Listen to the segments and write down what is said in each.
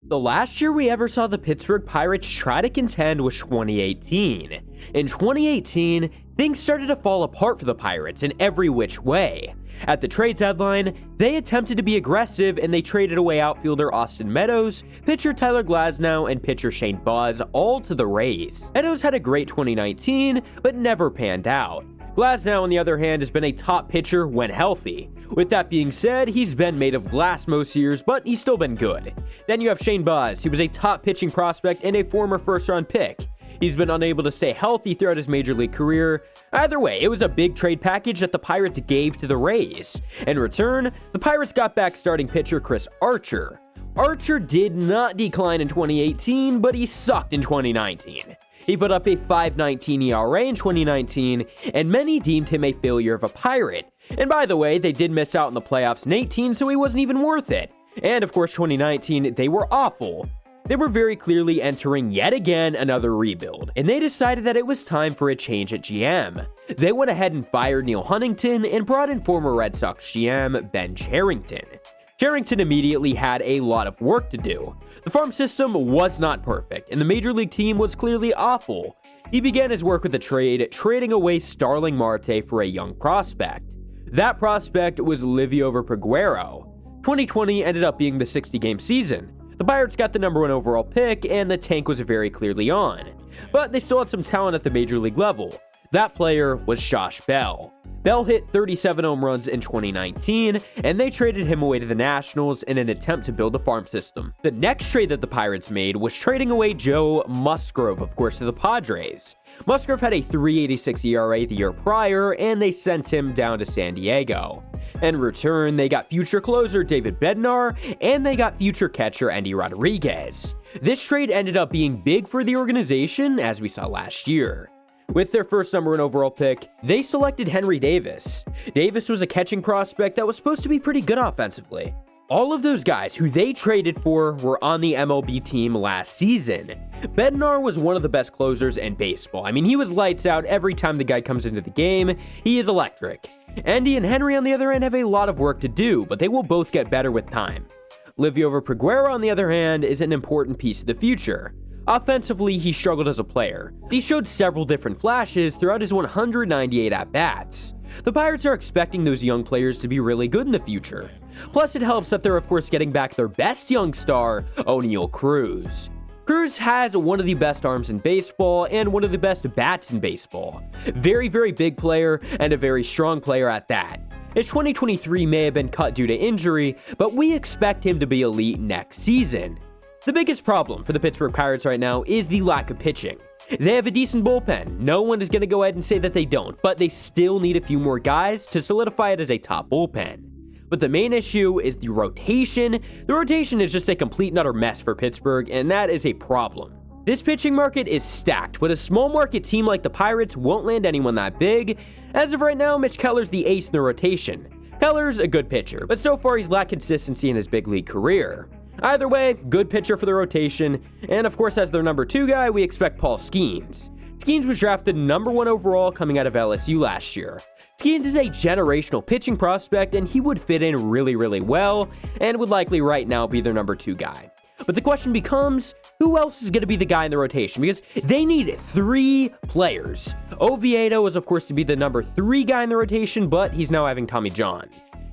The last year we ever saw the Pittsburgh Pirates try to contend was 2018. In 2018, things started to fall apart for the Pirates in every which way. At the trade deadline, they attempted to be aggressive and they traded away outfielder Austin Meadows, pitcher Tyler Glasnow, and pitcher Shane Baz, all to the Rays. Meadows had a great 2019, but never panned out. Glasnow, on the other hand, has been a top pitcher when healthy. With that being said, he's been made of glass most years, but he's still been good. Then you have Shane Baz, who was a top pitching prospect and a former first-round pick. He's been unable to stay healthy throughout his major league career. Either way, it was a big trade package that the Pirates gave to the Rays. In return, the Pirates got back starting pitcher Chris Archer. Archer did not decline in 2018, but he sucked in 2019. He put up a 5.19 ERA in 2019, and many deemed him a failure of a Pirate. And by the way, they did miss out in the playoffs in 18, so he wasn't even worth it. And of course, 2019, they were awful. They were very clearly entering yet again another rebuild, and they decided that it was time for a change at GM. They went ahead and fired Neil Huntington and brought in former Red Sox GM Ben Cherington. Cherington immediately had a lot of work to do. The farm system was not perfect, and the major league team was clearly awful. He began his work with a trade, trading away Starling Marte for a young prospect. That prospect was Liover Peguero. 2020 ended up being the 60-game season. The Pirates got the number 1 overall pick, and the tank was very clearly on. But they still had some talent at the major league level. That player was Josh Bell. Bell hit 37 home runs in 2019, and they traded him away to the Nationals in an attempt to build a farm system. The next trade that the Pirates made was trading away Joe Musgrove, of course, to the Padres. Musgrove had a 3.86 ERA the year prior, and they sent him down to San Diego. In return, they got future closer David Bednar, and they got future catcher Endy Rodriguez. This trade ended up being big for the organization, as we saw last year. With their first number 1 overall pick, they selected Henry Davis. Davis was a catching prospect that was supposed to be pretty good offensively. All of those guys who they traded for were on the MLB team last season. Bednar was one of the best closers in baseball. I mean, he was lights out every time the guy comes into the game. He is electric. Endy and Henry, on the other hand, have a lot of work to do, but they will both get better with time. Liover Peguero, on the other hand, is an important piece of the future. Offensively, he struggled as a player. He showed several different flashes throughout his 198 at-bats. The Pirates are expecting those young players to be really good in the future. Plus, it helps that they're of course getting back their best young star, Oneil Cruz. Cruz has one of the best arms in baseball and one of the best bats in baseball. Very, very big player and a very strong player at that. His 2023 may have been cut due to injury, but we expect him to be elite next season. The biggest problem for the Pittsburgh Pirates right now is the lack of pitching. They have a decent bullpen. No one is going to go ahead and say that they don't, but they still need a few more guys to solidify it as a top bullpen. But the main issue is the rotation. The rotation is just a complete and utter mess for Pittsburgh, and that is a problem. This pitching market is stacked, but a small market team like the Pirates won't land anyone that big. As of right now, Mitch Keller's the ace in the rotation. Keller's a good pitcher, but so far he's lacked consistency in his big league career. Either way, good pitcher for the rotation, and of course as their number 2 guy, we expect Paul Skeens. Skeens was drafted number 1 overall coming out of LSU last year. Skeens is a generational pitching prospect, and he would fit in really, really well, and would likely right now be their number 2 guy. But the question becomes, who else is going to be the guy in the rotation? Because they need 3 players. Oviedo is of course to be the number 3 guy in the rotation, but he's now having Tommy John.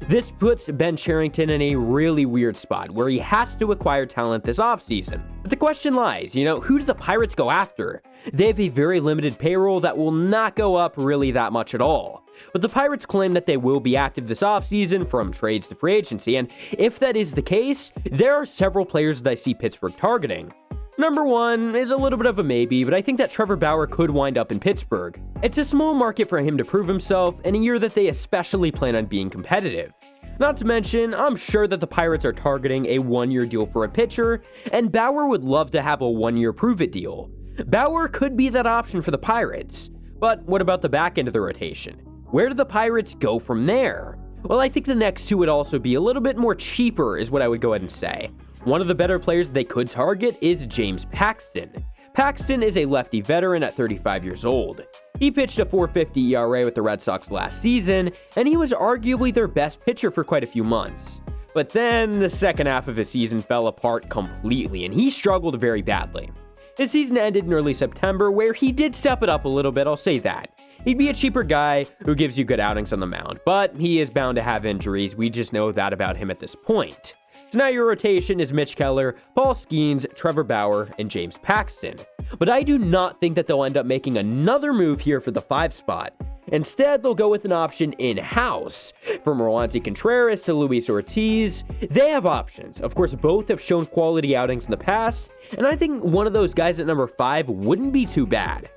This puts Ben Cherington in a really weird spot where he has to acquire talent this offseason. But the question lies, who do the Pirates go after? They have a very limited payroll that will not go up really that much at all. But the Pirates claim that they will be active this offseason from trades to free agency, and if that is the case, there are several players that I see Pittsburgh targeting. Number 1 is a little bit of a maybe, but I think that Trevor Bauer could wind up in Pittsburgh. It's a small market for him to prove himself in a year that they especially plan on being competitive. Not to mention, I'm sure that the Pirates are targeting a 1-year deal for a pitcher, and Bauer would love to have a 1-year prove-it deal. Bauer could be that option for the Pirates. But what about the back end of the rotation? Where do the Pirates go from there? Well, I think the next 2 would also be a little bit more cheaper is what I would go ahead and say. One of the better players they could target is James Paxton. Paxton is a lefty veteran at 35 years old. He pitched a 4.50 ERA with the Red Sox last season, and he was arguably their best pitcher for quite a few months. But then the second half of his season fell apart completely, and he struggled very badly. His season ended in early September, where he did step it up a little bit, I'll say that. He'd be a cheaper guy who gives you good outings on the mound, but he is bound to have injuries. We just know that about him at this point. So now your rotation is Mitch Keller, Paul Skeens, Trevor Bauer, and James Paxton. But I do not think that they'll end up making another move here for the 5 spot. Instead, they'll go with an option in-house. From Roansy Contreras to Luis Ortiz, they have options. Of course, both have shown quality outings in the past, and I think one of those guys at number 5 wouldn't be too bad.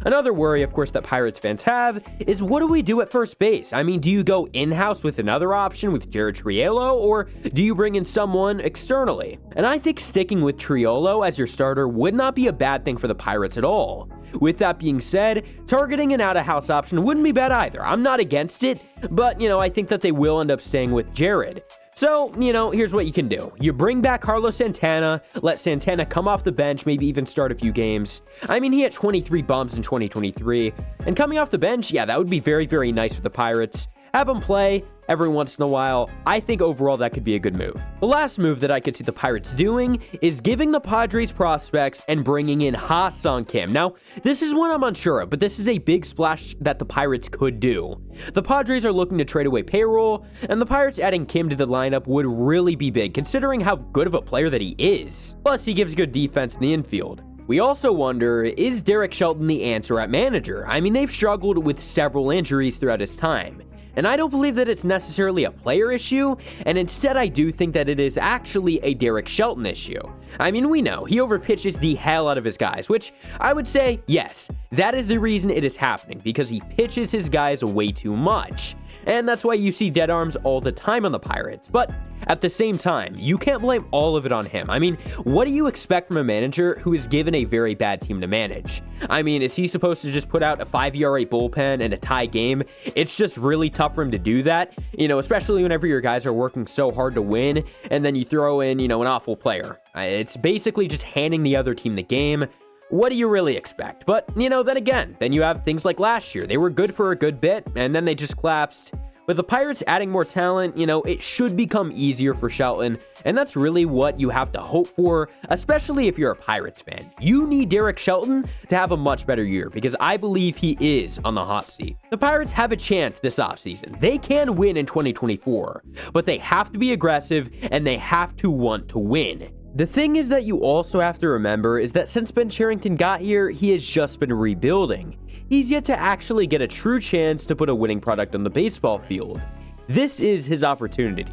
Another worry, of course, that Pirates fans have is what do we do at first base? I mean, do you go in-house with another option with Jared Triolo, or do you bring in someone externally? And I think sticking with Triolo as your starter would not be a bad thing for the Pirates at all. With that being said, targeting an out-of-house option wouldn't be bad either. I'm not against it, but, I think that they will end up staying with Jared. So, here's what you can do. You bring back Carlos Santana, let Santana come off the bench, maybe even start a few games. I mean, he had 23 bumps in 2023, and coming off the bench, yeah, that would be very, very nice for the Pirates. Have him play every once in a while. I think overall that could be a good move. The last move that I could see the Pirates doing is giving the Padres prospects and bringing in Ha-Seong Kim. Now, this is one I'm unsure of, but this is a big splash that the Pirates could do. The Padres are looking to trade away payroll, and the Pirates adding Kim to the lineup would really be big, considering how good of a player that he is. Plus, he gives good defense in the infield. We also wonder, is Derek Shelton the answer at manager? I mean, they've struggled with several injuries throughout his time. And I don't believe that it's necessarily a player issue, and instead I do think that it is actually a Derek Shelton issue. I mean, we know, he overpitches the hell out of his guys, which I would say, yes, that is the reason it is happening, because he pitches his guys way too much. And that's why you see dead arms all the time on the Pirates. But at the same time, you can't blame all of it on him. I mean, what do you expect from a manager who is given a very bad team to manage? I mean, is he supposed to just put out a 5 ERA bullpen and a tie game? It's just really tough for him to do that, especially whenever your guys are working so hard to win, and then you throw in, an awful player. It's basically just handing the other team the game. What do you really expect? But, then again, then you have things like last year. They were good for a good bit, and then they just collapsed. With the Pirates adding more talent, it should become easier for Shelton, and that's really what you have to hope for, especially if you're a Pirates fan. You need Derek Shelton to have a much better year, because I believe he is on the hot seat. The Pirates have a chance this offseason. They can win in 2024, but they have to be aggressive, and they have to want to win. The thing is that you also have to remember is that since Ben Cherington got here, he has just been rebuilding. He's yet to actually get a true chance to put a winning product on the baseball field. This is his opportunity.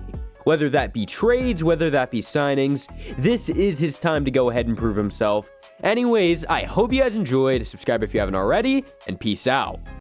Whether that be trades, whether that be signings, this is his time to go ahead and prove himself. Anyways, I hope you guys enjoyed. Subscribe if you haven't already, and peace out.